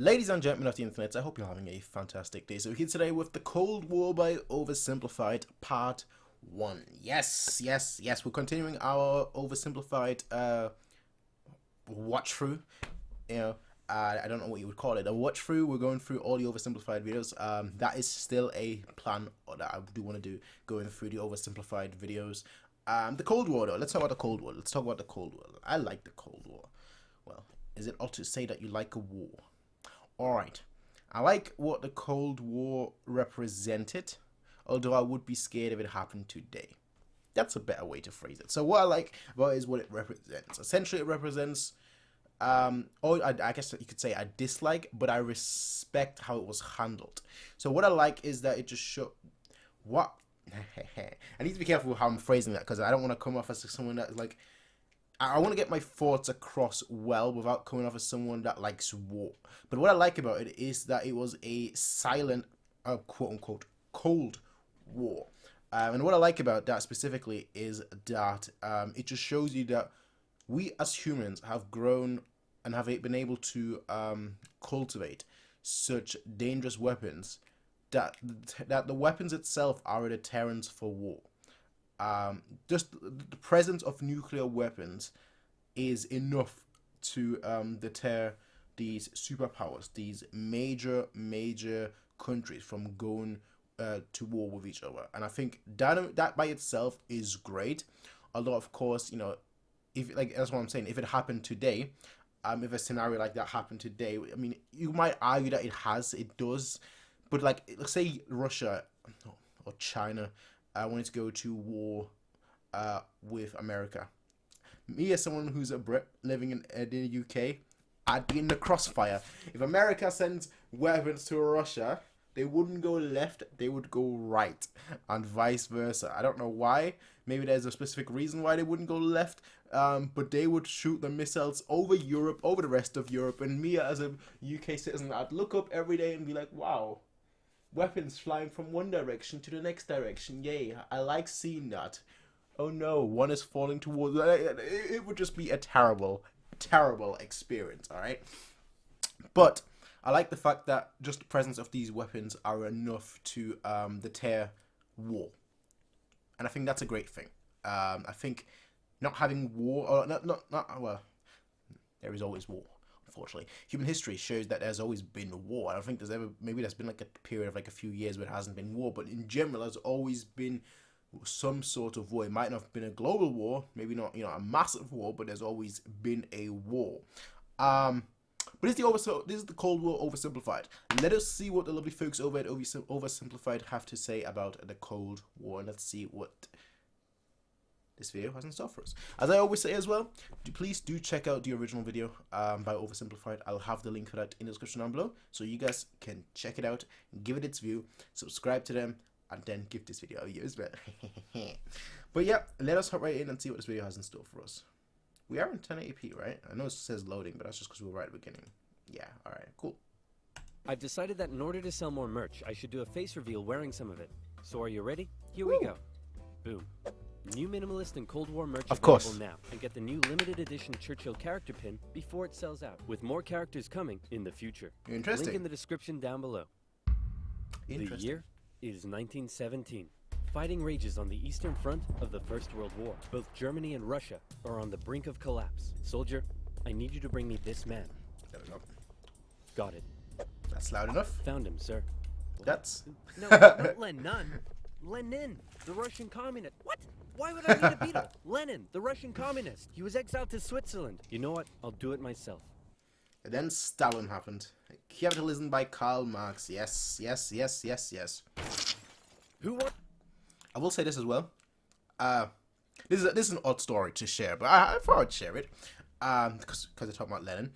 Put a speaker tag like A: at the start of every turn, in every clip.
A: Ladies and gentlemen of the internet, I hope you're having a fantastic day. So we're here today with the Cold War by Oversimplified Part 1. Yes, we're continuing our Oversimplified watch through. You know, I don't know what you would call it. A watch through. We're going through all the Oversimplified videos. That is still a plan that I do want to do, going through the Oversimplified videos. The Cold War though. Let's talk about the Cold War. I like the Cold War. Well, is it odd to say that you like a war? Alright, I like what the Cold War represented, although I would be scared if it happened today. That's a better way to phrase it. So what I like about it is what it represents. Essentially, it represents, or I guess you could say I dislike, but I respect how it was handled. So what I like is that it just showed what... I need to be careful with how I'm phrasing that, because I don't want to come off as someone that is like... I want to get my thoughts across well without coming off as someone that likes war. But what I like about it is that it was a silent, quote-unquote, Cold War. And what I like about that specifically is that it just shows you that we as humans have grown and have been able to cultivate such dangerous weapons that the weapons itself are a deterrent for war. Just the presence of nuclear weapons is enough to deter these superpowers, these major countries from going to war with each other. And I think that by itself is great. Although, of course, you know, if like that's what I'm saying. If it happened today, if a scenario like that happened today, I mean, you might argue that it does, but like, let's say Russia or China. I wanted to go to war with America. Me, as someone who's a Brit living in the UK, I'd be in the crossfire. If America sends weapons to Russia, they wouldn't go left, they would go right, and vice versa. I don't know why. Maybe there's a specific reason why they wouldn't go left, but they would shoot the missiles over Europe, over the rest of Europe, and me, as a UK citizen, I'd look up every day and be like, wow. Weapons flying from one direction to the next direction. Yay, I like seeing that. Oh no, one is falling towards... It would just be a terrible experience, alright? But I like the fact that just the presence of these weapons are enough to deter war. And I think that's a great thing. I think not having war... Or well, there is always war. Unfortunately, human history shows that there's always been war. I don't think there's been like a period of like a few years where it hasn't been war, but in general, there's always been some sort of war. It might not have been a global war, maybe not, you know, a massive war, but there's always been a war. But this is the Cold War oversimplified. Let us see what the lovely folks over at Oversimplified have to say about the Cold War, and let's see what this video has in store for us. As I always say as well, please do check out the original video by Oversimplified. I'll have the link for that in the description down below, so you guys can check it out, give it its view, subscribe to them, and then give this video a view as well. But yeah, let us hop right in and see what this video has in store for us. We are in 1080p, right? I know it says loading, but that's just because we were right at the beginning. Yeah, alright, cool.
B: I've decided that in order to sell more merch, I should do a face reveal wearing some of it. So are you ready? Here we go. Boom. New Minimalist and Cold War merch available now, and get the new limited edition Churchill character pin before it sells out, with more characters coming in the future.
A: Interesting.
B: Link in the description down below. The year is 1917. Fighting rages on the Eastern Front of the First World War. Both Germany and Russia are on the brink of collapse. Soldier, I need you to bring me this man.
A: There we go.
B: Got it.
A: That's loud enough.
B: Found him, sir.
A: That's...
B: No, not Lenin. Lenin, the Russian communist. What? Why would I need a beetle? Lenin, the Russian communist. He was exiled to Switzerland. You know what? I'll do it myself.
A: And then Stalin happened. Capitalism by Karl Marx. Yes.
B: Who what?
A: I will say this as well. This is an odd story to share, but I thought I'd share it. Because I talk about Lenin.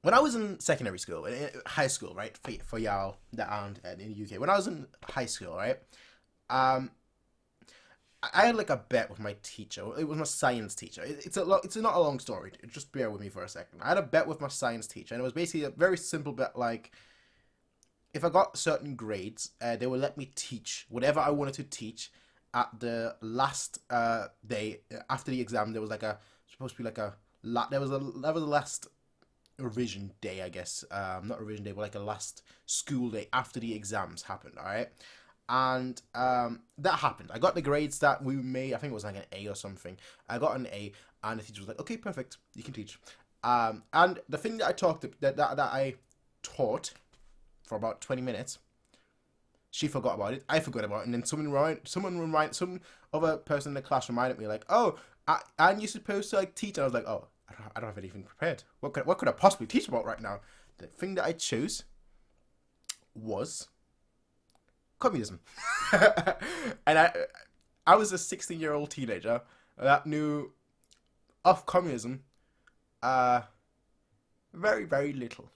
A: When I was in secondary school, high school, right, for y'all that aren't in the UK. When I was in high school, right, I had like a bet with my teacher. It was my science teacher. It's not a long story. Just bear with me for a second. I had a bet with my science teacher, and it was basically a very simple bet. Like, if I got certain grades, they would let me teach whatever I wanted to teach at the last day after the exam. There was like supposed to be like there was a last revision day, I guess. Not revision day, but like a last school day after the exams happened, all right? And that happened. I got the grades that we made. I think it was like an A or something. I got an A, and the teacher was like, "Okay, perfect, you can teach." And the thing that I taught for about 20 minutes, she forgot about it. I forgot about it, and then some other person in the class reminded me, like, "Oh, aren't you supposed to like teach?" And I was like, "Oh, I don't have anything prepared. What could I possibly teach about right now?" The thing that I chose was communism. And I was a 16-year-old teenager that knew of communism very, very little.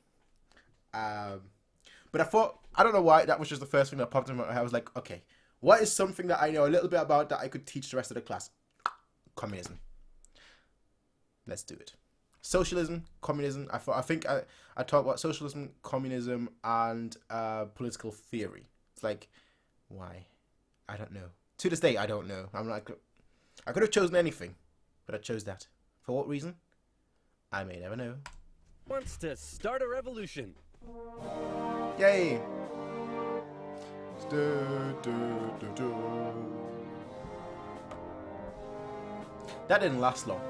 A: But I thought, I don't know why, that was just the first thing that popped in my head. I was like, okay, what is something that I know a little bit about that I could teach the rest of the class? Communism. Let's do it. Socialism, communism. I think I talked about socialism, communism, and political theory. It's like, why? I don't know. To this day, I don't know. I'm like, I could have chosen anything, but I chose that. For what reason? I may never know.
B: Wants to start a revolution.
A: Yay! That didn't last long.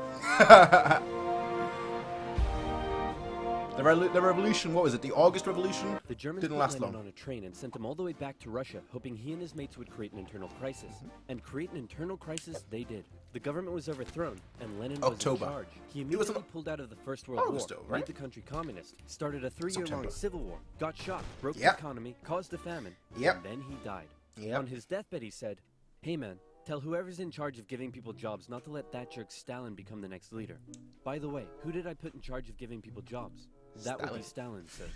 A: The revolution, what was it? The August Revolution?
B: The Germans
A: didn't
B: put
A: last
B: Lenin
A: long.
B: on a train and sent him all the way back to Russia, hoping he and his mates would create an internal crisis. And create an internal crisis they did. The government was overthrown, and Lenin was in charge. He immediately pulled out of the First World War, made the country communist, started a 3-year-long civil war, got shot, broke the economy, caused a famine, and then he died. On his deathbed he said, "Hey man, tell whoever's in charge of giving people jobs not to let that jerk Stalin become the next leader. By the way, who did I put in charge of giving people jobs?" That would be Stalin, sir.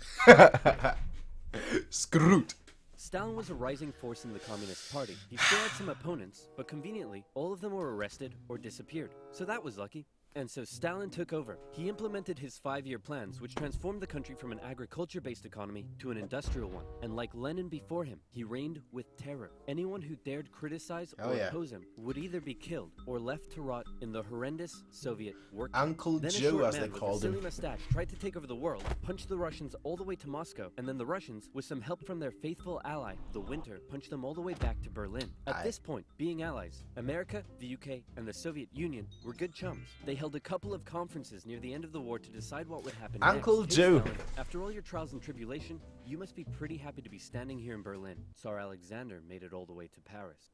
A: Screwed.
B: Stalin was a rising force in the Communist Party. He still had some opponents, but conveniently, all of them were arrested or disappeared. So that was lucky. And so Stalin took over. He implemented his 5-year plans, which transformed the country from an agriculture-based economy to an industrial one. And like Lenin before him, he reigned with terror. Anyone who dared criticize or oppose him would either be killed or left to rot in the horrendous Soviet work camp.
A: Uncle
B: Then
A: Joe, as
B: a
A: they
B: short man
A: called
B: with a silly
A: him.
B: mustache tried to take over the world, punched the Russians all the way to Moscow, and then the Russians, with some help from their faithful ally, the Winter, punched them all the way back to Berlin. At this point, being allies, America, the UK, and the Soviet Union were good chums. They held a couple of conferences near the end of the war to decide what would happen
A: Uncle
B: next.
A: Joe.
B: Stalin, after all your trials and tribulation, you must be pretty happy to be standing here in Berlin. Tsar Alexander made it all the way to Paris.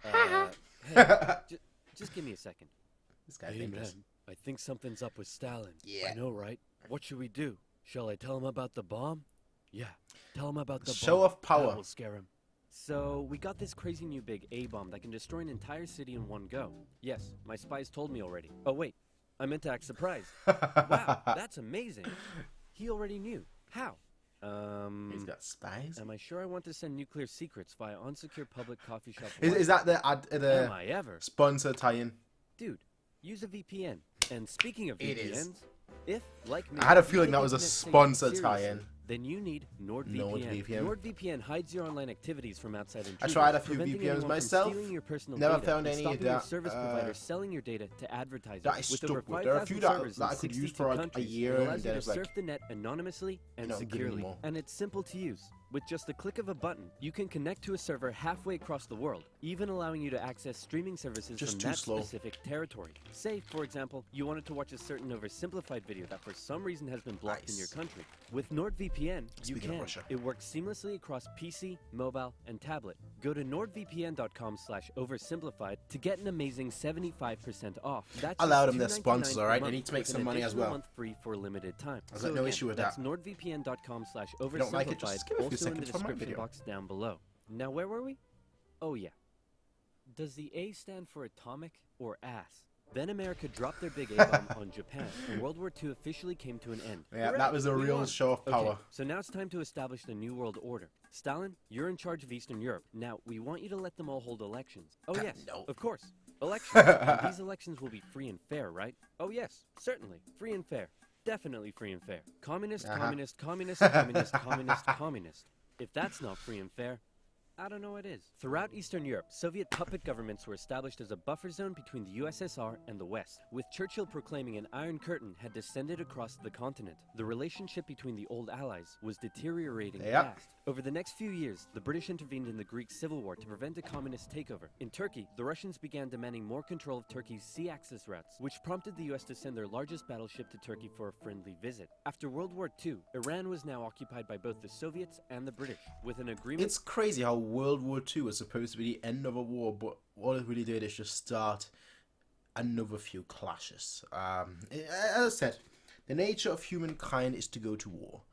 B: Hey, just give me a second.
A: This guy's
B: Hey
A: dangerous.
B: man, I think something's up with Stalin.
A: Yeah.
B: I know, right? What should we do? Shall I tell him about the bomb? Yeah, tell him about the bomb.
A: Show of power.
B: That will scare him. So, we got this crazy new big A-bomb that can destroy an entire city in one go. Yes, my spies told me already. Oh wait, I meant to act surprised. Wow, that's amazing. He already knew. How?
A: He's got spies.
B: Am I sure I want to send nuclear secrets via unsecure public coffee shop?
A: Is that the
B: Am I ever?
A: sponsor tie-in?
B: Dude, use a VPN. And speaking of
A: It
B: VPNs,
A: is.
B: if, like me,
A: I had a
B: you
A: feeling
B: take
A: that was a
B: internet safety
A: sponsor
B: seriously,
A: tie-in.
B: then you need NordVPN.
A: NordVPN.
B: NordVPN hides your online activities from outside intruders.
A: I tried a few
B: preventing
A: VPNs
B: anyone from
A: myself.
B: stealing your personal
A: Never
B: data
A: found
B: and
A: any
B: stopping
A: that,
B: your service provider selling your data to advertisers.
A: that I
B: With
A: stuck
B: over
A: with. There are a
B: 5,000
A: few that
B: servers
A: I
B: in
A: could use
B: 62
A: for like a
B: countries,
A: year,
B: it
A: and
B: allows
A: then
B: you to
A: it's like,
B: surf the net anonymously and
A: not good
B: securely.
A: anymore.
B: And it's simple to use. With just the click of a button, you can connect to a server halfway across the world, even allowing you to access streaming services
A: Just
B: from
A: too
B: that
A: slow.
B: specific territory. Say, for example, you wanted to watch a certain oversimplified video that for some reason has been blocked in your country. With NordVPN, you
A: Speaking of
B: can.
A: Russia.
B: It works seamlessly across PC, mobile, and tablet. Go to nordvpn.com/oversimplified to get an amazing 75% off. That's
A: Allow
B: just
A: them their sponsors,
B: $2.99
A: alright?
B: per
A: They need
B: month
A: to make
B: with
A: some
B: an
A: money as
B: additional
A: well.
B: month free for a limited time.
A: I've got no issue with
B: that's
A: that.
B: nordvpn.com/oversimplified,
A: don't like it, just give me a few
B: also in the
A: seconds for my
B: description
A: video.
B: box down below. Now where were we? Oh yeah. Does the A stand for atomic or ass? Then America dropped their big A-bomb on Japan, and World War II officially came to an end.
A: Yeah,
B: Hooray,
A: that was a
B: we
A: real
B: won.
A: show of power.
B: Okay, so now it's time to establish the New World Order. Stalin, you're in charge of Eastern Europe. Now, we want you to let them all hold elections. Oh yes,
A: No.
B: of course. Elections. And these elections will be free and fair, right? Oh yes, certainly. Free and fair. Definitely free and fair. Communist, communist, communist, communist, communist, communist. If that's not free and fair, I don't know what it is. Throughout Eastern Europe, Soviet puppet governments were established as a buffer zone between the USSR and the West, with Churchill proclaiming an Iron Curtain had descended across the continent. The relationship between the old allies was deteriorating fast. Over the next few years, the British intervened in the Greek Civil War to prevent a communist takeover. In Turkey, the Russians began demanding more control of Turkey's sea access routes, which prompted the US to send their largest battleship to Turkey for a friendly visit. After World War II, Iran was now occupied by both the Soviets and the British, with an agreement.
A: It's crazy how World War II was supposed to be the end of a war, but all it really did is just start another few clashes. As I said, the nature of humankind is to go to war.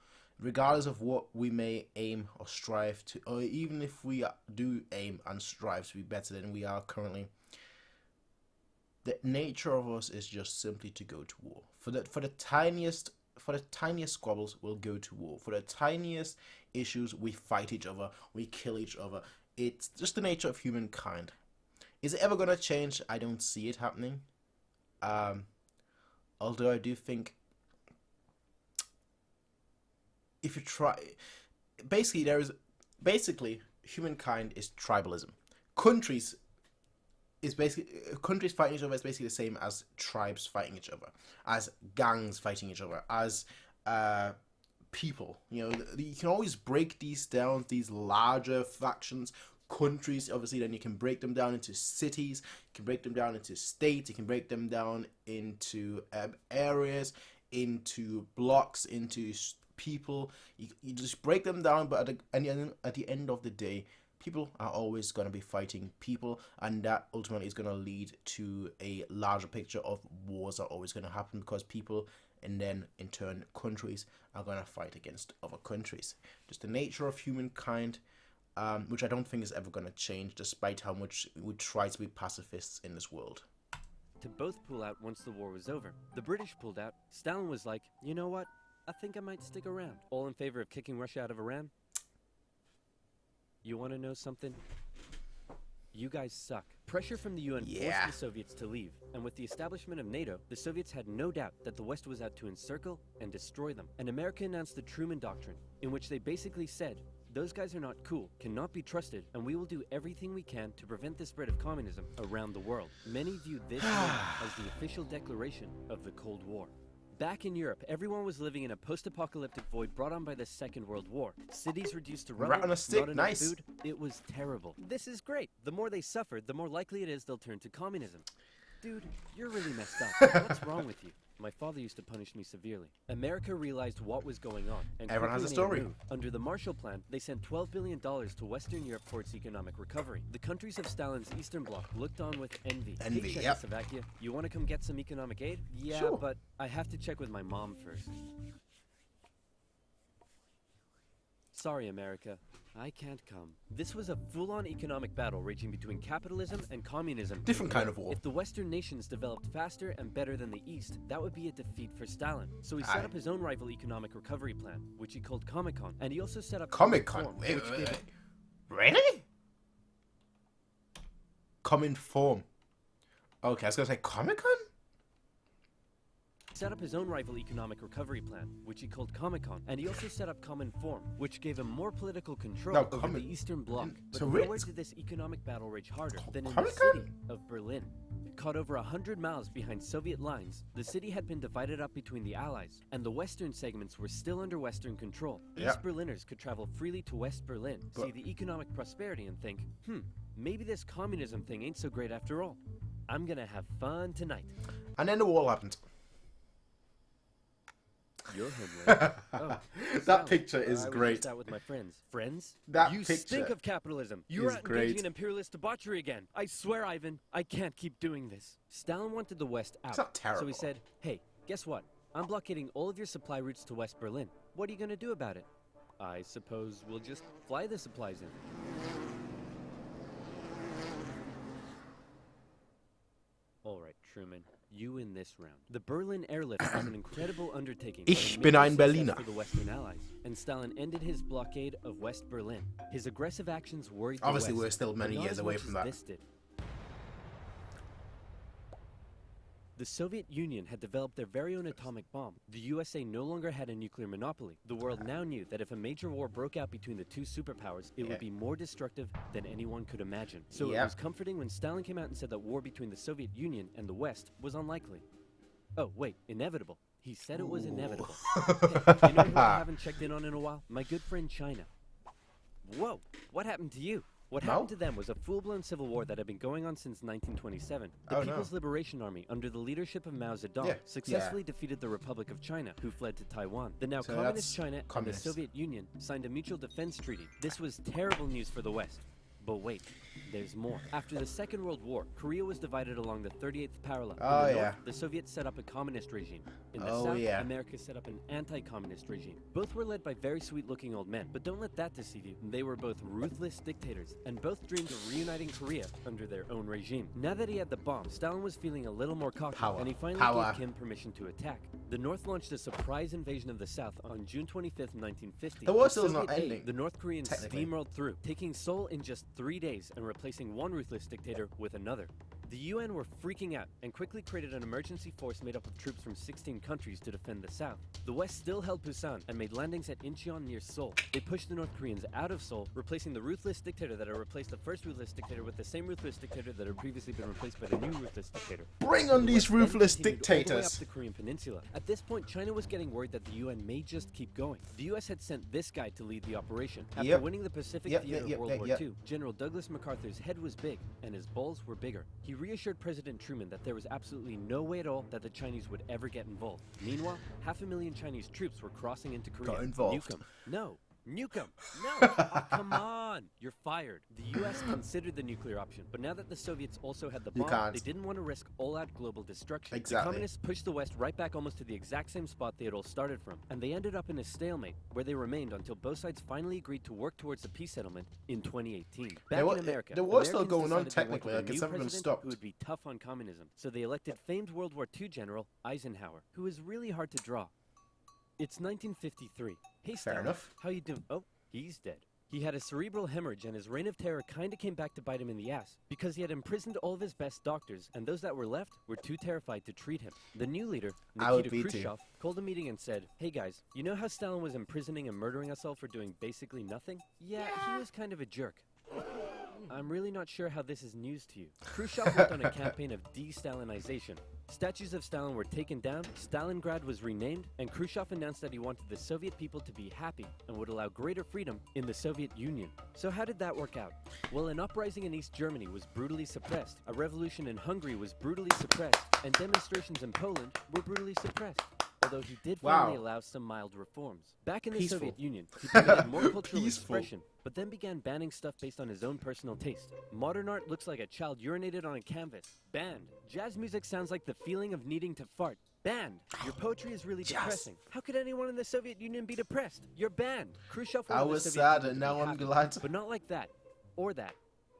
A: Regardless of what we may aim or strive to, or even if we do aim and strive to be better than we are currently, the nature of us is just simply to go to war. For the tiniest squabbles, we'll go to war. For the tiniest issues, we fight each other, we kill each other. It's just the nature of humankind. Is it ever gonna change? I don't see it happening. Although I do think, if you try, basically humankind is tribalism. Countries fighting each other is basically the same as tribes fighting each other, as gangs fighting each other, as people. You know, you can always break these down, these larger factions, countries. Obviously, then you can break them down into cities, you can break them down into states, you can break them down into areas, into blocks, into people. You just break them down, but at the end of the day, people are always going to be fighting people, and that ultimately is going to lead to a larger picture of wars are always going to happen, because people, and then in turn countries, are going to fight against other countries. Just the nature of humankind, which I don't think is ever going to change, despite how much we try to be pacifists in this world.
B: To both pull out once the war was over. The British pulled out. Stalin was like, you know what? I think I might stick around. All in favor of kicking Russia out of Iran? You want to know something? You guys suck. Pressure from the UN forced the Soviets to leave, and with the establishment of NATO, the Soviets had no doubt that the West was out to encircle and destroy them. And America announced the Truman Doctrine, in which they basically said, those guys are not cool, cannot be trusted, and we will do everything we can to prevent the spread of communism around the world. Many viewed this as the official declaration of the Cold War. Back in Europe, everyone was living in a post-apocalyptic void brought on by the Second World War. Cities reduced to rubble,
A: rat on a stick,
B: not enough
A: nice.
B: food. It was terrible. This is great. The more they suffered, the more likely it is they'll turn to communism. Dude, you're really messed up. What's wrong with you? My father used to punish me severely. America realized what was going on, and
A: everyone has a
B: quickly made
A: story.
B: move. Under the Marshall Plan, they sent $12 billion to Western Europe for its economic recovery. The countries of Stalin's Eastern Bloc looked on with envy. Hey, Czechoslovakia, you want to come get some economic aid? Yeah,
A: sure,
B: but I have to check with my mom first. Sorry, America. I can't come. This was a full-on economic battle raging between capitalism and communism.
A: Different kind of war.
B: If the Western nations developed faster and better than the East, that would be a defeat for Stalin. So he set up his own rival economic recovery plan, which he called Comecon. And he also set up
A: Comecon? Wait. Really? Cominform. Okay, I was going to say Comecon?
B: Set up his own rival economic recovery plan, which he called Comecon, and he also set up Cominform, which gave him more political control over the Eastern Bloc. But nowhere did this economic battle rage harder than in the city of Berlin. Caught over 100 miles behind Soviet lines, the city had been divided up between the Allies, and the western segments were still under Western control. East Berliners could travel freely to West Berlin, see the economic prosperity, and think, maybe this communism thing ain't so great after all. I'm gonna have fun tonight.
A: And then the war happened.
B: You're home, right?
A: That picture is great.
B: I was just out with my friends. Friends?
A: That
B: you
A: picture
B: stink of capitalism. You're out
A: great.
B: engaging in imperialist debauchery again. I swear, Ivan, I can't keep doing this. Stalin wanted the West out.
A: It's not terrible.
B: So he said, hey, guess what? I'm blockading all of your supply routes to West Berlin. What are you going to do about it? I suppose we'll just fly the supplies in. All right, Truman. You win this round. The Berlin Airlift was an incredible undertaking.
A: Ich bin ein Berliner.
B: For the Western Allies, and Stalin ended his blockade of West Berlin. His aggressive actions worried the
A: Obviously,
B: West,
A: we're still many
B: but not
A: years
B: as
A: away
B: much
A: from
B: as
A: that.
B: This did. The Soviet Union had developed their very own atomic bomb. The USA no longer had a nuclear monopoly. The world now knew that if a major war broke out between the two superpowers, it would be more destructive than anyone could imagine. So it was comforting when Stalin came out and said that war between the Soviet Union and the West was unlikely. Oh, wait, inevitable. He said it was inevitable. Hey, you know who I haven't checked in on in a while? My good friend China. Whoa, what happened to you? What happened to them was a full-blown civil war that had been going on since 1927. The People's Liberation Army, under the leadership of Mao Zedong, successfully defeated the Republic of China, who fled to Taiwan. The now communist China and the Soviet Union signed a mutual defense treaty. This was terrible news for the West. But wait, there's more. After the Second World War, Korea was divided along the 38th parallel. In the north, the Soviets set up a communist regime. In the south, America set up an anti-communist regime. Both were led by very sweet-looking old men, but don't let that deceive you. They were both ruthless dictators, and both dreamed of reuniting Korea under their own regime. Now that he had the bomb, Stalin was feeling a little more cocky, and he finally gave Kim permission to attack. The North launched a surprise invasion of the South on June 25th, 1950.
A: The war still is not ending.
B: The North Koreans steamrolled through, taking Seoul in just 3 days and replacing one ruthless dictator with another. The UN were freaking out and quickly created an emergency force made up of troops from 16 countries to defend the South. The West still held Busan and made landings at Incheon near Seoul. They pushed the North Koreans out of Seoul, replacing the ruthless dictator that had replaced the first ruthless dictator with the same ruthless dictator that had previously been replaced by the new ruthless dictator.
A: Bring on these ruthless dictators!
B: All the way up the Korean Peninsula. At this point, China was getting worried that the UN may just keep going. The US had sent this guy to lead the operation. After winning the Pacific Theater of World War II, General Douglas MacArthur's head was big and his balls were bigger. He reassured President Truman that there was absolutely no way at all that the Chinese would ever get involved. Meanwhile, 500,000 Chinese troops were crossing into Korea.
A: Got involved.
B: Nuke 'em. No. Nuke 'em. No. Come on. You're fired. The U.S. considered the nuclear option, but now that the Soviets also had the bomb, they didn't want to risk all-out global destruction. The communists pushed the West right back almost to the exact same spot they had all started from, and they ended up in a stalemate, where they remained until both sides finally agreed to work towards a peace settlement in 2018. Back in America,
A: the war's still going on technically, like it's never been stopped.
B: Who would be tough on communism, so they elected famed World War II General Eisenhower, who is really hard to draw. It's 1953. Hey, Stalin,
A: enough.
B: how you doing? Oh, he's dead. He had a cerebral hemorrhage, and his reign of terror kinda came back to bite him in the ass, because he had imprisoned all of his best doctors, and those that were left were too terrified to treat him. The new leader, Nikita Khrushchev, called a meeting and said, "Hey guys, you know how Stalin was imprisoning and murdering us all for doing basically nothing? Yeah, he was kind of a jerk. I'm really not sure how this is news to you." Khrushchev went on a campaign of Destalinization. Statues of Stalin were taken down, Stalingrad was renamed, and Khrushchev announced that he wanted the Soviet people to be happy and would allow greater freedom in the Soviet Union. So how did that work out? Well, an uprising in East Germany was brutally suppressed, a revolution in Hungary was brutally suppressed, and demonstrations in Poland were brutally suppressed. Although he did finally allow some mild reforms. Back in the Soviet Union, he permitted more cultural expression, but then began banning stuff based on his own personal taste. Modern art looks like a child urinated on a canvas. Banned. Jazz music sounds like the feeling of needing to fart. Banned. Your poetry is really depressing. How could anyone in the Soviet Union be depressed? You're banned. Khrushchev
A: I was sad and now I'm glad.
B: But not like that. Or that.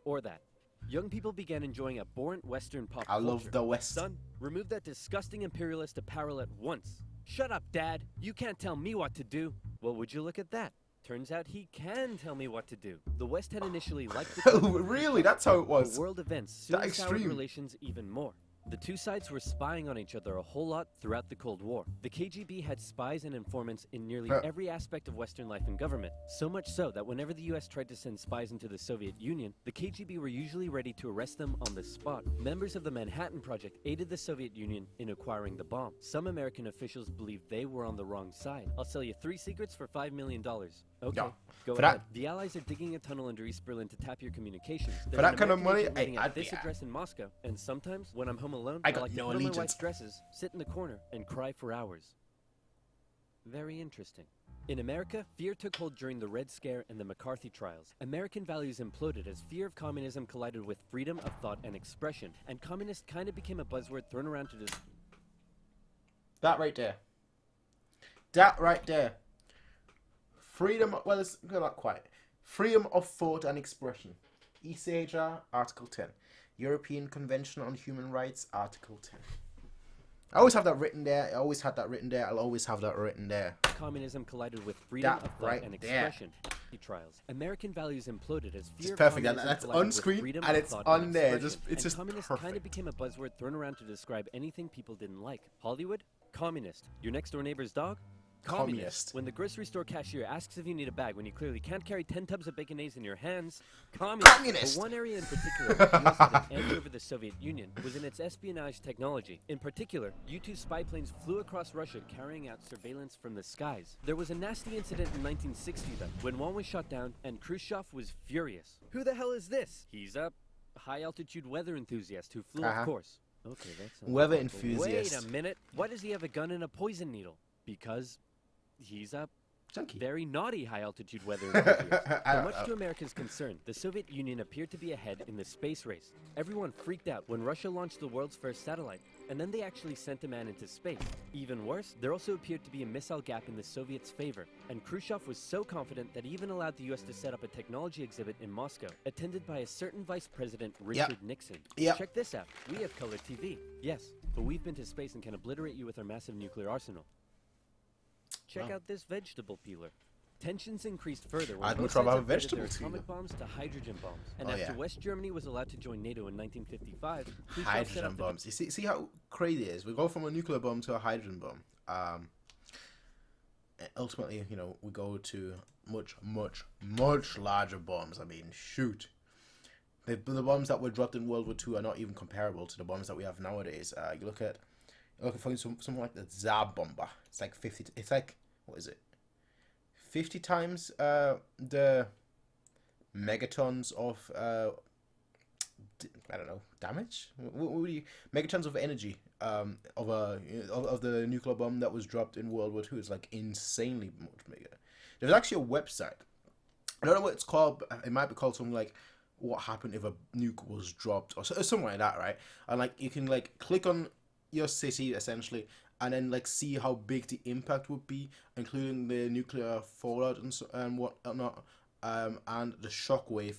B: Or that. Young people began enjoying abhorrent Western pop culture.
A: I love the West.
B: Son, remove that disgusting imperialist apparel at once. Shut up, Dad. You can't tell me what to do. Well, would you look at that? Turns out he can tell me what to do. The West had initially liked the
A: Oh, really? That's how it was.
B: The world events soon soured relations even more. The two sides were spying on each other a whole lot throughout the Cold War. The KGB had spies and informants in nearly every aspect of Western life and government. So much so that whenever the US tried to send spies into the Soviet Union, the KGB were usually ready to arrest them on the spot. Members of the Manhattan Project aided the Soviet Union in acquiring the bomb. Some American officials believed they were on the wrong side. I'll sell you 3 secrets for $5 million. Okay, go ahead. The Allies are digging a tunnel under East Berlin to tap your communications.
A: For that kind of money,
B: at this address in Moscow, and sometimes when I'm home alone, I like to put on my wife's dresses, sit in the corner, and cry for hours. Very interesting. In America, fear took hold during the Red Scare and the McCarthy trials. American values imploded as fear of communism collided with freedom of thought and expression, and communist kind of became a buzzword thrown around to just...
A: That right there. That right there. Freedom, well, it's not quite. Freedom of thought and expression. ECHR, Article 10. European Convention on Human Rights, Article 10. I always have that written there. I always had that written there. I'll always have that written there.
B: Communism collided with freedom of thought and expression. trials. American values imploded as fear
A: It's
B: of
A: perfect.
B: communism
A: That's
B: collided
A: on
B: with
A: screen
B: freedom
A: and
B: of
A: it's
B: thought
A: on
B: and
A: there.
B: expression.
A: It's just
B: communist kind
A: perfect.
B: of became a buzzword thrown around to describe anything people didn't like. Hollywood? Communist. Your next door neighbor's dog?
A: Communist.
B: When the grocery store cashier asks if you need a bag when you clearly can't carry 10 tubs of baconaise in your hands, communist. But one area in particular where the US had an edge over the Soviet Union was in its espionage technology. In particular, U-2 spy planes flew across Russia carrying out surveillance from the skies. There was a nasty incident in 1960 though, when one was shot down and Khrushchev was furious. Who the hell is this? He's a high-altitude weather enthusiast who flew off course. Okay, that's
A: weather enthusiast.
B: Wait a minute. Why does he have a gun and a poison needle? Because he's a
A: Junkie.
B: very naughty high-altitude weather enthusiast. But much to America's concern, the Soviet Union appeared to be ahead in the space race. Everyone freaked out when Russia launched the world's first satellite, and then they actually sent a man into space. Even worse, there also appeared to be a missile gap in the Soviets' favor, and Khrushchev was so confident that he even allowed the US to set up a technology exhibit in Moscow, attended by a certain Vice President Richard Nixon. Check this out. We have color TV. Yes, but we've been to space and can obliterate you with our massive nuclear arsenal. Check out this vegetable peeler. Tensions increased further when both sides upgraded their atomic bombs to hydrogen bombs. And after West Germany was allowed to join NATO in 1955,
A: hydrogen bombs. You see how crazy it is? We go from a nuclear bomb to a hydrogen bomb. Ultimately, you know, we go to much larger bombs. I mean, shoot. The bombs that were dropped in World War II are not even comparable to the bombs that we have nowadays. You look at something like the Zab bomber. It's like 50. It's like, what is it? 50 times the megatons of I don't know, damage. What do you, megatons of energy of the nuclear bomb that was dropped in World War II. It's like insanely much bigger. There's actually a website. I don't know what it's called. But it might be called something like "What happened if a nuke was dropped" or something like that, right? And like you can like click on your city essentially, and then like see how big the impact would be, including the nuclear fallout and whatnot, and the shockwave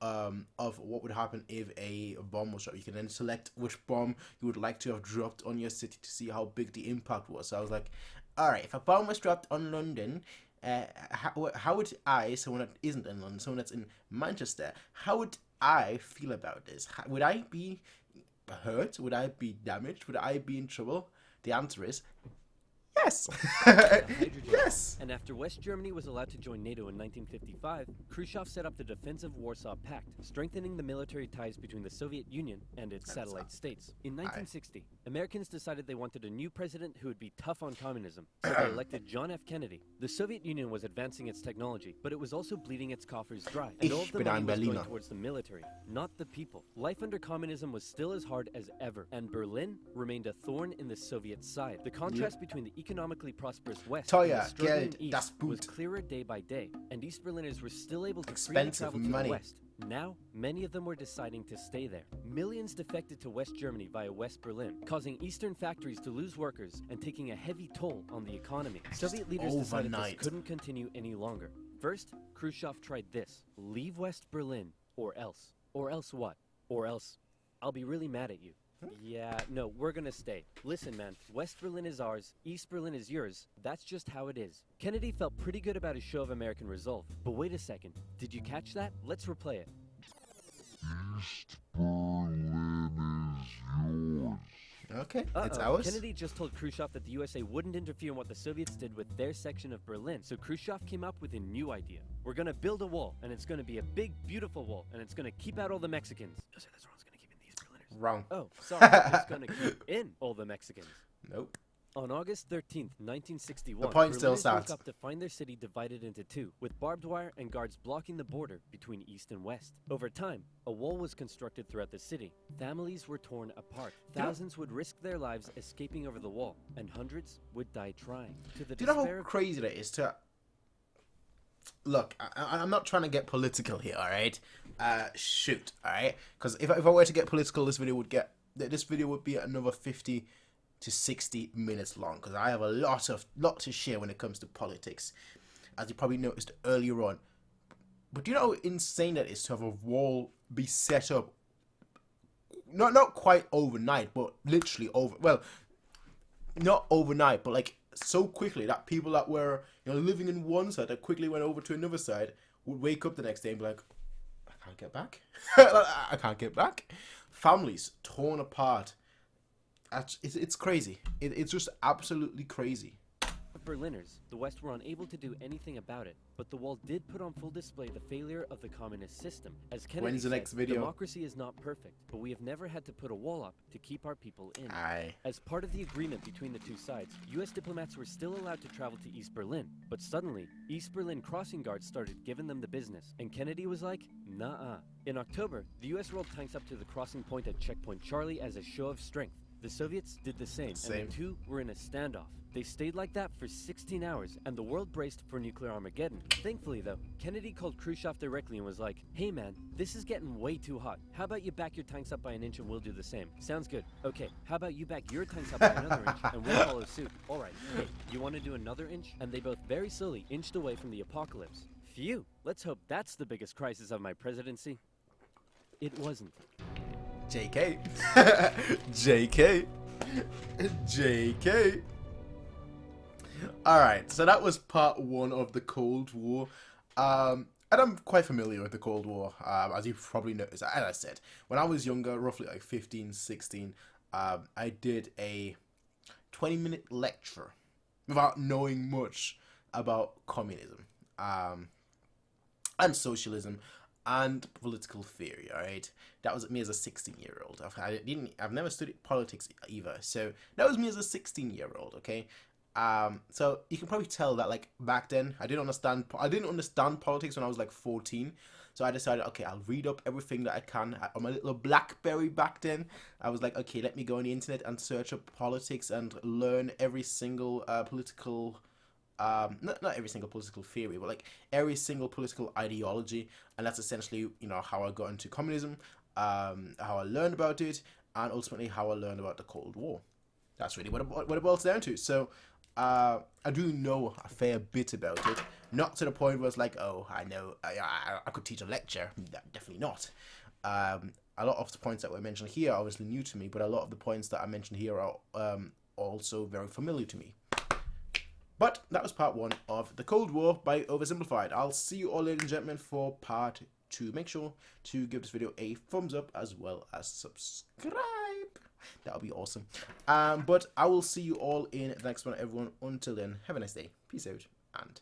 A: of what would happen if a bomb was dropped. You can then select which bomb you would like to have dropped on your city to see how big the impact was. So I was like, all right, if a bomb was dropped on London, how would I, someone that isn't in London, someone that's in Manchester, how would I feel about this? Would I be hurt? Would I be damaged? Would I be in trouble? The answer is yes. Yes.
B: And after West Germany was allowed to join NATO in 1955, Khrushchev set up the Defensive Warsaw Pact, strengthening the military ties between the Soviet Union and its satellite states. In 1960, Americans decided they wanted a new president who would be tough on communism, so they elected John F. Kennedy. The Soviet Union was advancing its technology, but it was also bleeding its coffers dry, and all of the money was going towards the military, not the people. Life under communism was still as hard as ever, and Berlin remained a thorn in the Soviet side. The contrast between the economically prosperous West and the struggling East was clearer day by day, and East Berliners were still able to freely travel to the West. Now, many of them were deciding to stay there. Millions defected to West Germany via West Berlin, causing Eastern factories to lose workers and taking a heavy toll on the economy. Soviet leaders decided this couldn't continue any longer. First, Khrushchev tried this: leave West Berlin, or else. Or else what? Or else, I'll be really mad at you. Yeah, no, we're gonna stay. Listen, man, West Berlin is ours, East Berlin is yours. That's just how it is. Kennedy felt pretty good about his show of American resolve. But wait a second, did you catch that? Let's replay it.
C: East Berlin is yours.
A: Okay, it's ours.
B: Kennedy just told Khrushchev that the USA wouldn't interfere in what the Soviets did with their section of Berlin. So Khrushchev came up with a new idea. We're gonna build a wall, and it's gonna be a big, beautiful wall, and it's gonna keep out all the Mexicans. No, say that's wrong. It's gonna keep in these Berliners.
A: Wrong.
B: Oh, sorry. It's gonna keep in all the Mexicans.
A: Nope.
B: On August 13th, 1961,
A: The point still
B: Berliners
A: stands.
B: woke up to find their city divided into two, with barbed wire and guards blocking the border between East and West. Over time, a wall was constructed throughout the city. Families were torn apart. Thousands would risk their lives escaping over the wall, and hundreds would die trying. To the
A: Do you know
B: despair
A: how
B: of
A: crazy that is to... Look, I'm not trying to get political here, alright? Shoot, alright? Because if I were to get political, this video would be another 50 to 60 minutes long, because I have a lot to share when it comes to politics, as you probably noticed earlier on. But do you know how insane that is to have a wall be set up, not quite overnight, but literally not overnight, but like so quickly that people that were living in one side that quickly went over to another side would wake up the next day and be like, I can't get back. I can't get back. Families torn apart. It's crazy. It's just absolutely crazy.
B: Berliners, the West were unable to do anything about it, but the wall did put on full display the failure of the communist system. As Kennedy
A: When's the
B: said,
A: next video?
B: democracy is not perfect, but we have never had to put a wall up to keep our people in.
A: Aye.
B: As part of the agreement between the two sides, US diplomats were still allowed to travel to East Berlin, but suddenly, East Berlin crossing guards started giving them the business, and Kennedy was like, nah-uh. In October, the US rolled tanks up to the crossing point at Checkpoint Charlie as a show of strength. The Soviets did the same, and the two were in a standoff. They stayed like that for 16 hours, and the world braced for nuclear Armageddon. Thankfully, though, Kennedy called Khrushchev directly and was like, hey man, this is getting way too hot. How about you back your tanks up by an inch and we'll do the same? Sounds good. Okay, how about you back your tanks up by another inch and we'll follow suit? Alright, hey, you want to do another inch? And they both very slowly inched away from the apocalypse. Phew, let's hope that's the biggest crisis of my presidency. It wasn't.
A: JK. JK. JK. Alright, so that was part 1 of the Cold War. And I'm quite familiar with the Cold War, as you've probably noticed. As I said, when I was younger, roughly like 15, 16, I did a 20-minute lecture without knowing much about communism and socialism and political theory. All right, that was me as a 16-year-old. I've never studied politics either, so that was me as a 16-year-old. Okay. So you can probably tell that, like, back then I didn't understand politics when I was like 14. So I decided, okay, I'll read up everything that I can. On my little BlackBerry back then, I was like, okay, let me go on the internet and search up politics and learn every single political, not every single political theory, but like every single political ideology. And that's essentially, how I got into communism, how I learned about it, and ultimately how I learned about the Cold War. That's really what it boils down to. So I do know a fair bit about it. Not to the point where it's like, oh, I know, I could teach a lecture. Definitely not. A lot of the points that were mentioned here are obviously new to me, but a lot of the points that I mentioned here are also very familiar to me. But that was part 1 of The Cold War by OverSimplified. I'll see you all, ladies and gentlemen, for part 2. Make sure to give this video a thumbs up as well as subscribe. That would be awesome. But I will see you all in the next one, everyone. Until then, have a nice day. Peace out and